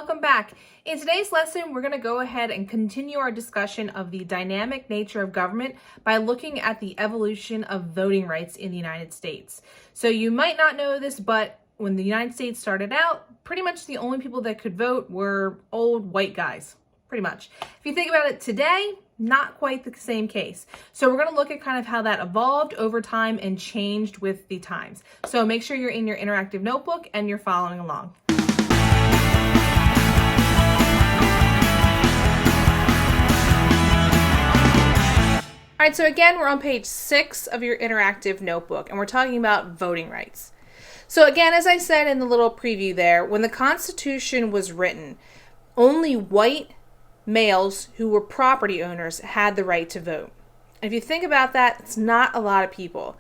welcome back. In today's lesson, we're going to go ahead and continue our discussion of the dynamic nature of government by looking at the evolution of voting rights in the United States. So you might not know this, but when the United States started out, pretty much the only people that could vote were old white guys, pretty much. If you think about it today, not quite the same case. So we're going to look at kind of how that evolved over time and changed with the times. So make sure you're in your interactive notebook and you're following along. All right, so again, we're on page 6 of your interactive notebook, and we're talking about voting rights. So again, as I said in the little preview there, when the Constitution was written, only white males who were property owners had the right to vote. And if you think about that, it's not a lot of people.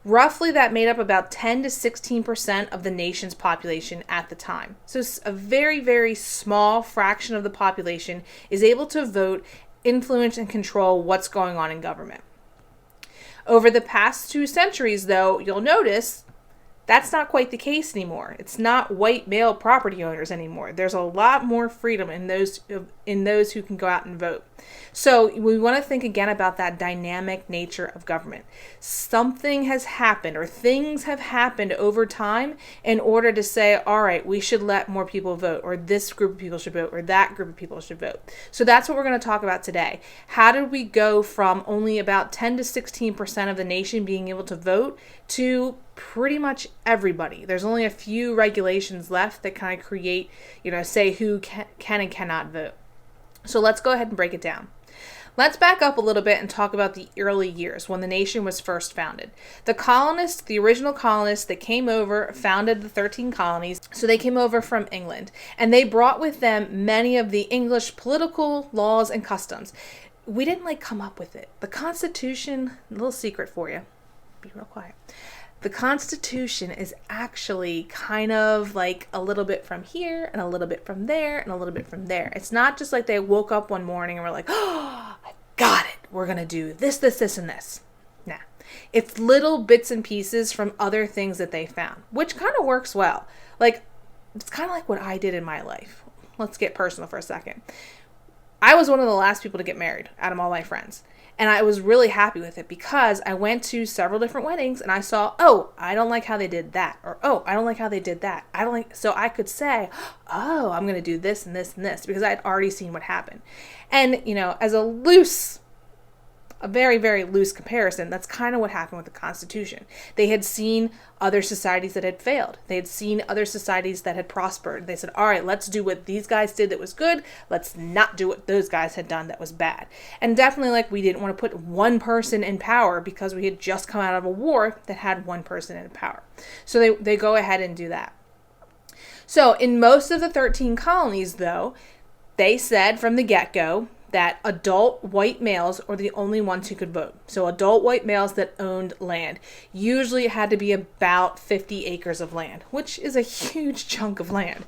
Roughly, that made up about 10 to 16% of the nation's population at the time. So it's a very, very small fraction of the population is able to vote, influence, and control what's going on in government. Over the past 2 centuries, though, you'll notice that's not quite the case anymore. It's not white male property owners anymore. There's a lot more freedom in those who can go out and vote. So we want to think again about that dynamic nature of government. Something has happened, or things have happened over time in order to say, all right, we should let more people vote, or this group of people should vote, or that group of people should vote. So that's what we're going to talk about today. How did we go from only about 10 to 16% of the nation being able to vote to pretty much everybody? There's only a few regulations left that kind of create, say who can and cannot vote. So let's go ahead and break it down. Let's back up a little bit and talk about the early years when the nation was first founded. The original colonists that came over, founded the 13 colonies. So they came over from England, and they brought with them many of the English political laws and customs. We didn't come up with it. The Constitution, a little secret for you, be real quiet. The Constitution is actually kind of like a little bit from here and a little bit from there and a little bit from there. It's not just like they woke up one morning and were like, oh, I got it. We're going to do this, this, this, and this. Nah. It's little bits and pieces from other things that they found, which kind of works well. It's kind of like what I did in my life. Let's get personal for a second. I was one of the last people to get married out of all my friends. And I was really happy with it because I went to several different weddings and I saw, oh, I don't like how they did that. Or, oh, I don't like how they did that. So I could say, oh, I'm going to do this and this and this because I had already seen what happened. And, as a very, very loose comparison, that's kind of what happened with the Constitution. They had seen other societies that had failed. They had seen other societies that had prospered. They said, all right, let's do what these guys did that was good. Let's not do what those guys had done that was bad. And definitely, we didn't want to put one person in power because we had just come out of a war that had one person in power. So they go ahead and do that. So in most of the 13 colonies, though, they said from the get-go that adult white males are the only ones who could vote. So adult white males that owned land. Usually it had to be about 50 acres of land, which is a huge chunk of land.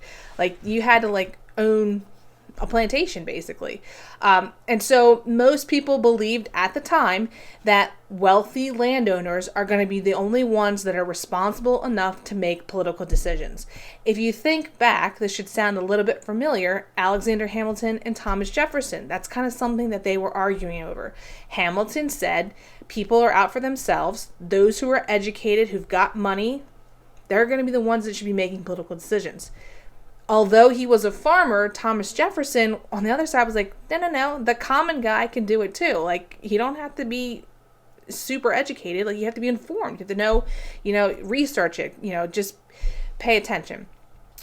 You had to own a plantation, basically. And so most people believed at the time that wealthy landowners are going to be the only ones that are responsible enough to make political decisions. If you think back, this should sound a little bit familiar, Alexander Hamilton and Thomas Jefferson. That's kind of something that they were arguing over. Hamilton said people are out for themselves. Those who are educated, who've got money, they're going to be the ones that should be making political decisions. Although he was a farmer, Thomas Jefferson, on the other side, was like, no, the common guy can do it too. You don't have to be super educated. You have to be informed. You have to know, research it, just pay attention.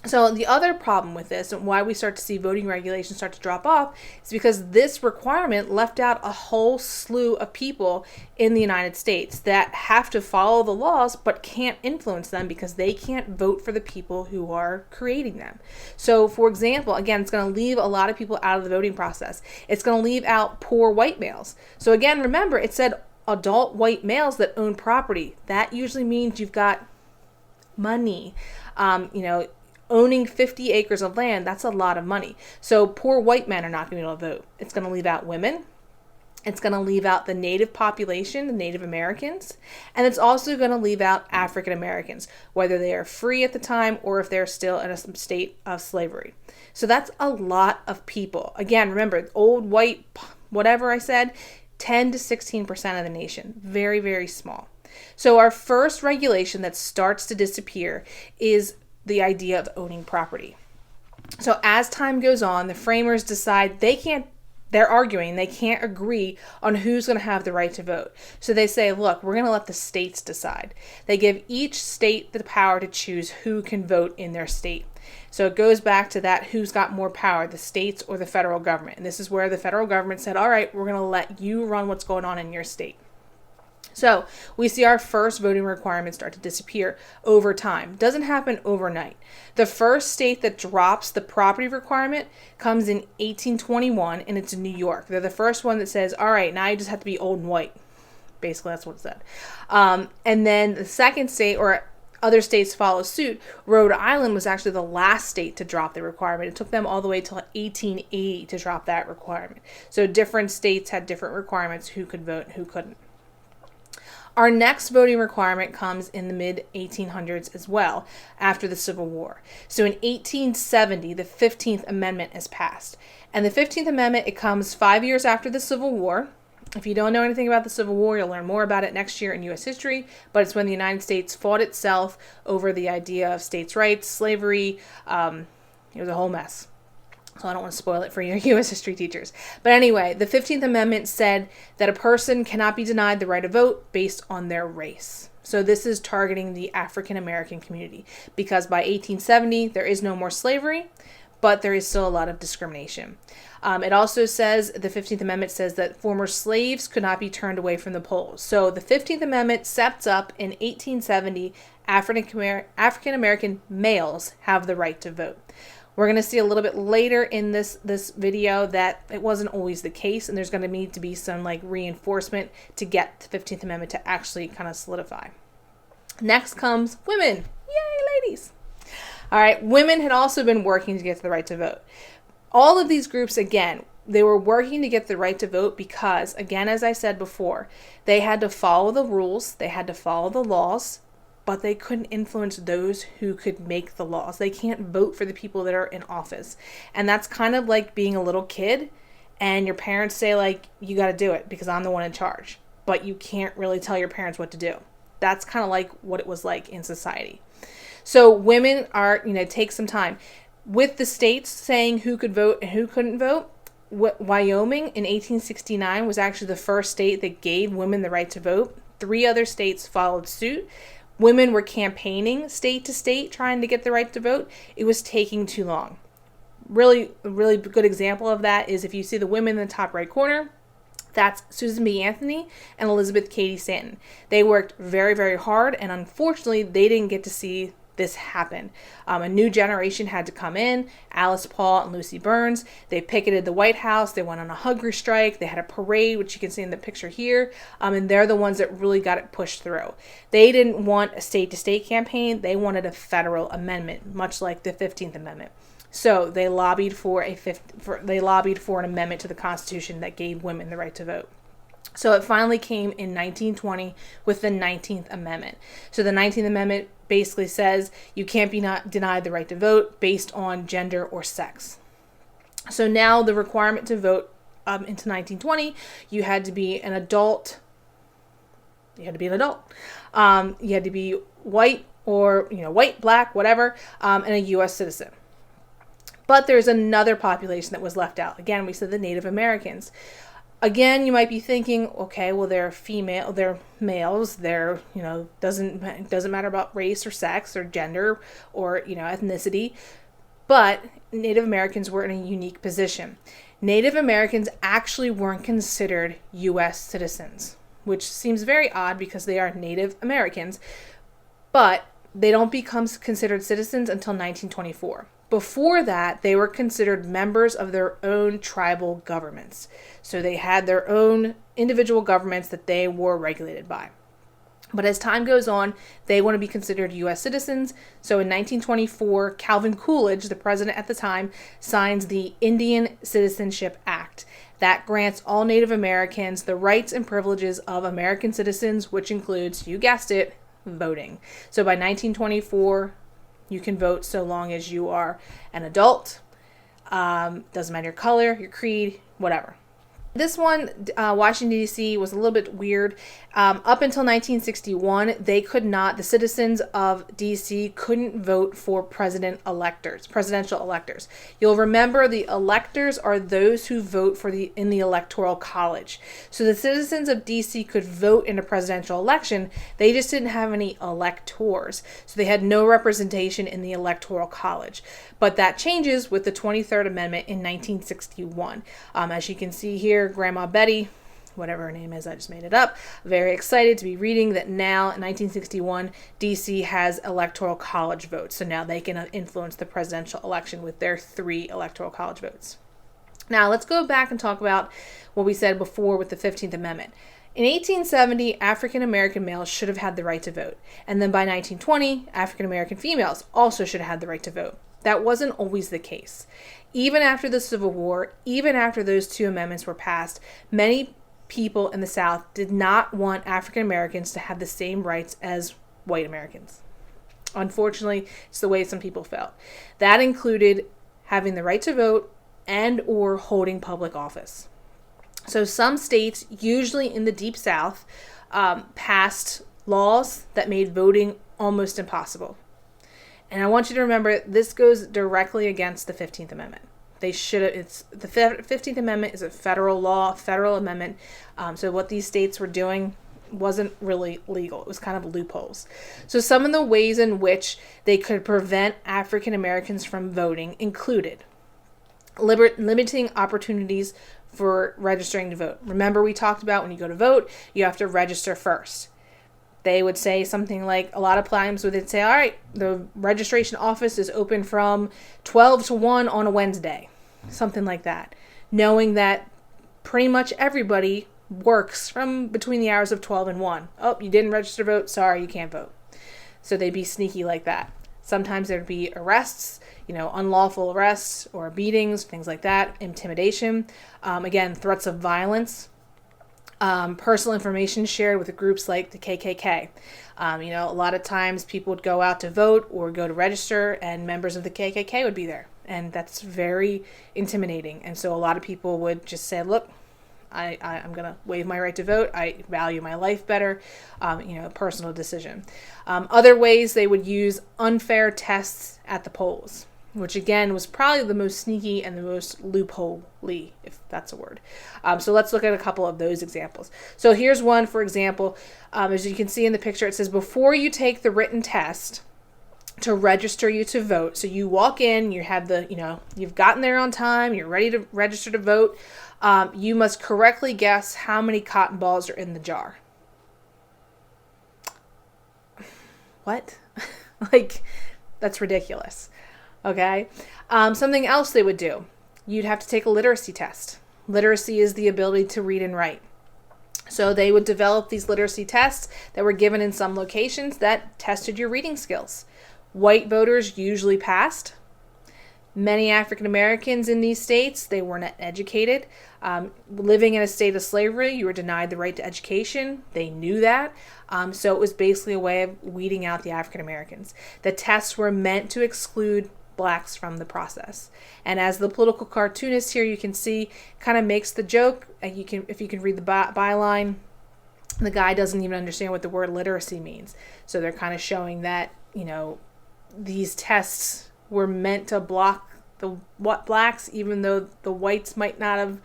So the other problem with this and why we start to see voting regulations start to drop off is because this requirement left out a whole slew of people in the United States that have to follow the laws but can't influence them because they can't vote for the people who are creating them. So, for example, again, it's going to leave a lot of people out of the voting process. It's going to leave out poor white males. So again, remember, it said adult white males that own property. That usually means you've got money, owning 50 acres of land, that's a lot of money. So poor white men are not going to be able to vote. It's going to leave out women. It's going to leave out the native population, the Native Americans, and it's also going to leave out African Americans, whether they are free at the time or if they're still in a state of slavery. So that's a lot of people. Again, remember, old white, whatever I said, 10 to 16% of the nation. Very, very small. So our first regulation that starts to disappear is the idea of owning property. So as time goes on, the framers decide they're arguing they can't agree on who's going to have the right to vote. So they say, look, we're going to let the states decide. They give each state the power to choose who can vote in their state. So it goes back to that, who's got more power, the states or the federal government. And this is where the federal government said, all right, we're going to let you run what's going on in your state. So we see our first voting requirements start to disappear over time. Doesn't happen overnight. The first state that drops the property requirement comes in 1821, and it's New York. They're the first one that says, all right, now you just have to be old and white. Basically, that's what it said. And then the second state, or other states follow suit. Rhode Island was actually the last state to drop the requirement. It took them all the way till 1880 to drop that requirement. So different states had different requirements, who could vote and who couldn't. Our next voting requirement comes in the mid-1800s as well, after the Civil War. So in 1870, the 15th Amendment is passed. And the 15th Amendment, it comes 5 years after the Civil War. If you don't know anything about the Civil War, you'll learn more about it next year in U.S. history, but it's when the United States fought itself over the idea of states' rights, slavery. It was a whole mess. So I don't want to spoil it for your U.S. history teachers. But anyway, the 15th Amendment said that a person cannot be denied the right to vote based on their race. So this is targeting the African American community, because by 1870, there is no more slavery, but there is still a lot of discrimination. It also says, the 15th Amendment says that former slaves could not be turned away from the polls. So the 15th Amendment sets up in 1870, African American males have the right to vote. We're going to see a little bit later in this video that it wasn't always the case, and there's going to need to be some reinforcement to get the 15th Amendment to actually kind of solidify. Next comes women. Yay, ladies. All right, women had also been working to get the right to vote. All of these groups, again, they were working to get the right to vote because, again, as I said before, they had to follow the rules, they had to follow the laws, but they couldn't influence those who could make the laws. They can't vote for the people that are in office. And that's kind of like being a little kid and your parents say, you got to do it because I'm the one in charge. But you can't really tell your parents what to do. That's kind of like what it was like in society. So women are, take some time. With the states saying who could vote and who couldn't vote, Wyoming in 1869 was actually the first state that gave women the right to vote. 3 other states followed suit. Women were campaigning state to state trying to get the right to vote. It was taking too long. A really good example of that is if you see the women in the top right corner, that's Susan B. Anthony and Elizabeth Cady Stanton. They worked very, very hard, and unfortunately, they didn't get to see this happen. A new generation had to come in, Alice Paul and Lucy Burns. They picketed the White House. They went on a hunger strike. They had a parade, which you can see in the picture here. And they're the ones that really got it pushed through. They didn't want a state-to-state campaign. They wanted a federal amendment, much like the 15th Amendment. So they lobbied for an amendment to the Constitution that gave women the right to vote. So it finally came in 1920 with the 19th Amendment. So the 19th Amendment basically says you can't be denied the right to vote based on gender or sex. So now the requirement to vote into 1920, you had to be an adult. You had to be an adult. You had to be white or white, black, whatever, and a U.S. citizen. But there's another population that was left out. Again, we said the Native Americans. Again, you might be thinking, okay, well, they're female, they're males, they're, doesn't matter about race or sex or gender or, ethnicity. But Native Americans were in a unique position. Native Americans actually weren't considered U.S. citizens, which seems very odd because they are Native Americans, but they don't become considered citizens until 1924. Before that, they were considered members of their own tribal governments. So they had their own individual governments that they were regulated by. But as time goes on, they want to be considered U.S. citizens. So in 1924, Calvin Coolidge, the president at the time, signs the Indian Citizenship Act. That grants all Native Americans the rights and privileges of American citizens, which includes, you guessed it, voting. So by 1924, you can vote so long as you are an adult. Doesn't matter your color, your creed, whatever. This one, Washington, D.C. was a little bit weird. Up until 1961, the citizens of D.C. couldn't vote for presidential electors. You'll remember the electors are those who vote in the Electoral College. So the citizens of D.C. could vote in a presidential election. They just didn't have any electors. So they had no representation in the Electoral College. But that changes with the 23rd Amendment in 1961. As you can see here, Grandma Betty, whatever her name is, I just made it up, very excited to be reading that now in 1961, DC has electoral college votes. So now they can influence the presidential election with their 3 electoral college votes. Now let's go back and talk about what we said before with the 15th Amendment. In 1870, African American males should have had the right to vote. And then by 1920, African American females also should have had the right to vote. That wasn't always the case. Even after the Civil War, even after those 2 amendments were passed, many people in the South did not want African Americans to have the same rights as white Americans. Unfortunately, it's the way some people felt. That included having the right to vote and or holding public office. So some states, usually in the Deep South, passed laws that made voting almost impossible. And I want you to remember, this goes directly against the 15th Amendment. The 15th Amendment is a federal law, federal amendment. So what these states were doing wasn't really legal. It was kind of loopholes. So some of the ways in which they could prevent African Americans from voting included limiting opportunities for registering to vote. Remember, we talked about when you go to vote, you have to register first. They would say something like, a lot of times they'd say, all right, the registration office is open from 12 to 1 on a Wednesday. Something like that. Knowing that pretty much everybody works from between the hours of 12 and 1. Oh, you didn't register to vote? Sorry, you can't vote. So they'd be sneaky like that. Sometimes there'd be arrests, unlawful arrests or beatings, things like that, intimidation. Again, threats of violence. Personal information shared with groups like the KKK. A lot of times people would go out to vote or go to register and members of the KKK would be there. And that's very intimidating. And so a lot of people would just say, look, I'm going to waive my right to vote. I value my life better. Personal decision. Other ways, they would use unfair tests at the polls, which again was probably the most sneaky and the most loophole-y, if that's a word. So let's look at a couple of those examples. So here's one, for example, as you can see in the picture, it says, before you take the written test to register you to vote, so you walk in, you have you've gotten there on time, you're ready to register to vote, you must correctly guess how many cotton balls are in the jar. What? That's ridiculous. Okay. Something else they would do. You'd have to take a literacy test. Literacy is the ability to read and write. So they would develop these literacy tests that were given in some locations that tested your reading skills. White voters usually passed. Many African Americans in these states, they were not educated. Living in a state of slavery, you were denied the right to education. They knew that. So it was basically a way of weeding out the African Americans. The tests were meant to exclude blacks from the process. And as the political cartoonist here, you can see, kind of makes the joke. If you can read the byline, the guy doesn't even understand what the word literacy means. So they're kind of showing that, these tests were meant to block the blacks, even though the whites might not have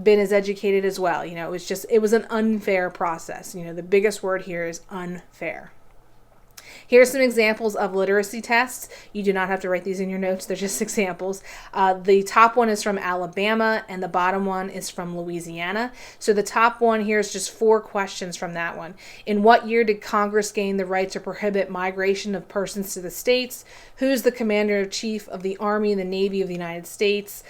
been as educated as well. It was an unfair process. The biggest word here is unfair. Here's some examples of literacy tests. You do not have to write these in your notes. They're just examples. The top one is from Alabama and the bottom one is from Louisiana. So the top one here is just 4 questions from that one. In what year did Congress gain the right to prohibit migration of persons to the states? Who's the commander-in-chief of the Army and the Navy of the United States?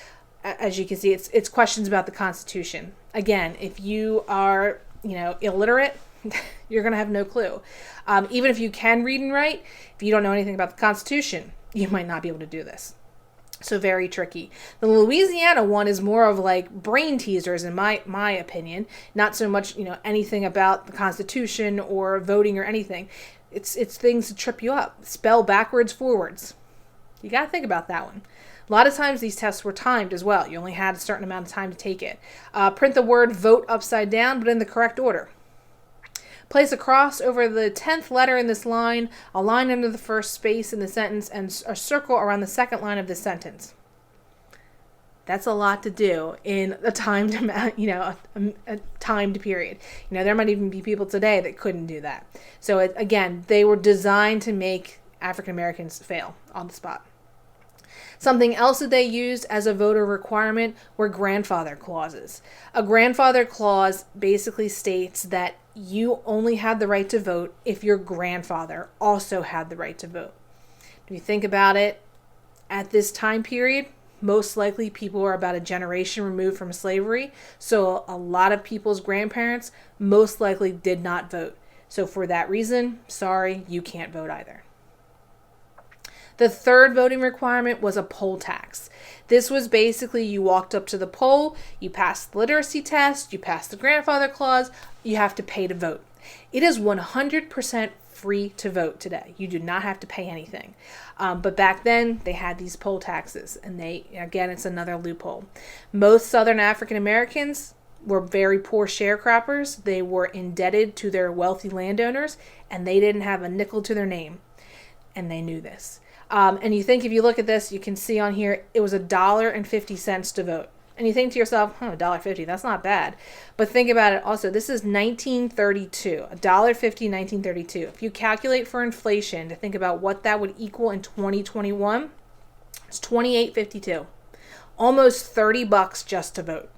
As you can see, it's questions about the Constitution. Again, if you are, illiterate, You're going to have no clue. Even if you can read and write, if you don't know anything about the Constitution, you might not be able to do this. So very tricky. The Louisiana one is more of like brain teasers in my opinion. Not so much, anything about the Constitution or voting or anything. It's things to trip you up. Spell backwards, forwards. You got to think about that one. A lot of times these tests were timed as well. You only had a certain amount of time to take it. Print the word vote upside down, but in the correct order. Place a cross over the 10th letter in this line, a line under the first space in the sentence, and a circle around the second line of this sentence. That's a lot to do in a timed amount, a timed period. There might even be people today that couldn't do that. So again, they were designed to make African Americans fail on the spot. Something else that they used as a voter requirement were grandfather clauses. A grandfather clause basically states that you only had the right to vote if your grandfather also had the right to vote. If you think about it, at this time period, most likely people are about a generation removed from slavery, so a lot of people's grandparents most likely did not vote. So for that reason, sorry, you can't vote either. The third voting requirement was a poll tax. This was basically you walked up to the poll, you passed the literacy test, you passed the grandfather clause, you have to pay to vote. It is 100% free to vote today. You do not have to pay anything. But back then, they had these poll taxes, and it's another loophole. Most Southern African Americans were very poor sharecroppers. They were indebted to their wealthy landowners, and they didn't have a nickel to their name, and they knew this. And you think if you look at this, you can see on here, it was $1.50 to vote. And you think to yourself, $1.50, that's not bad. But think about it also, this is 1932, $1.50, 1932. If you calculate for inflation to think about what that would equal in 2021, it's $28.52. Almost $30 just to vote.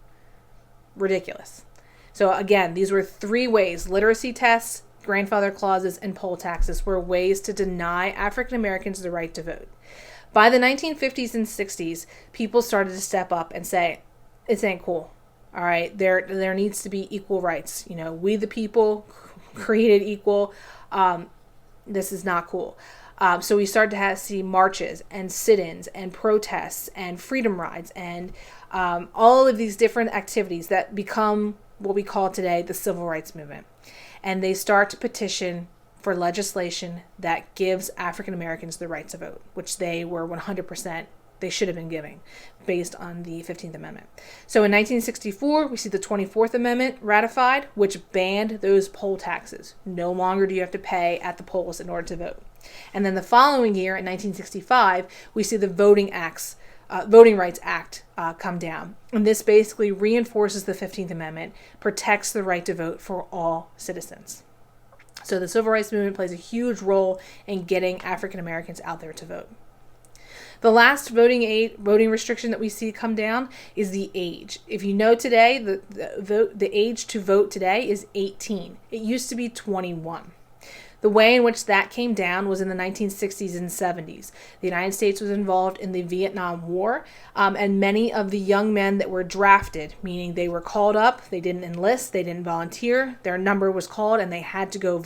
Ridiculous. So again, these were three ways: literacy tests, grandfather clauses, and poll taxes were ways to deny African Americans the right to vote. By the 1950s and 60s, people started to step up and say, this ain't cool. All right, there needs to be equal rights. We the people created equal. This is not cool. So we started to see marches and sit-ins and protests and freedom rides and all of these different activities that become what we call today the civil rights movement. And they start to petition for legislation that gives African Americans the right to vote, which they were 100%, they should have been giving based on the 15th Amendment. So in 1964, we see the 24th Amendment ratified, which banned those poll taxes. No longer do you have to pay at the polls in order to vote. And then the following year, in 1965, we see the Voting Rights Act come down. And this basically reinforces the 15th Amendment, protects the right to vote for all citizens. So the Civil Rights Movement plays a huge role in getting African Americans out there to vote. The last voting restriction that we see come down is the age. If you know today, the age to vote today is 18. It used to be 21. The way in which that came down was in the 1960s and 70s. The United States was involved in the Vietnam War, and many of the young men that were drafted, meaning they were called up, they didn't enlist, they didn't volunteer, their number was called, and they had to go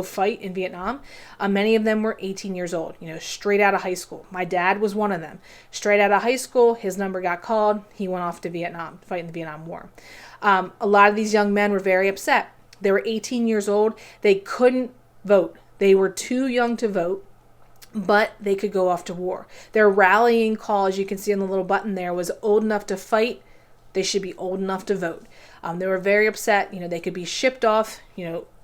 fight in Vietnam. Many of them were 18 years old, straight out of high school. My dad was one of them. Straight out of high school, his number got called, he went off to Vietnam, fight in the Vietnam War. A lot of these young men were very upset. They were 18 years old. They couldn't vote. They were too young to vote, but they could go off to war. Their rallying call, as you can see on the little button there, was old enough to fight. They should be old enough to vote. They were very upset. They could be shipped off,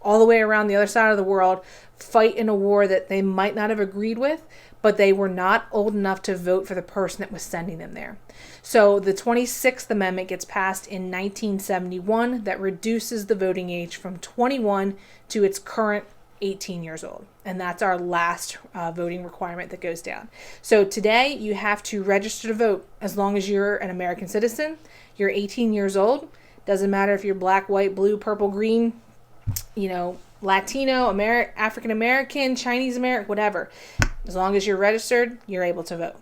all the way around the other side of the world, fight in a war that they might not have agreed with, but they were not old enough to vote for the person that was sending them there. So the 26th Amendment gets passed in 1971 that reduces the voting age from 21 to its current 18 years old. And that's our last voting requirement that goes down. So today you have to register to vote as long as you're an American citizen. You're 18 years old. Doesn't matter if you're black, white, blue, purple, green, Latino, African American, Chinese American, whatever. As long as you're registered, you're able to vote.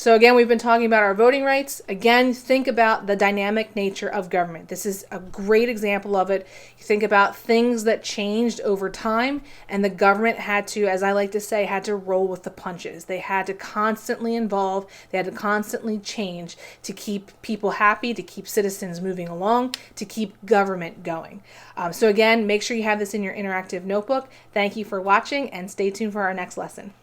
So again, we've been talking about our voting rights. Again, think about the dynamic nature of government. This is a great example of it. You think about things that changed over time, and the government had to, as I like to say, had to roll with the punches. They had to constantly evolve. They had to constantly change to keep people happy, to keep citizens moving along, to keep government going. So again, make sure you have this in your interactive notebook. Thank you for watching, and stay tuned for our next lesson.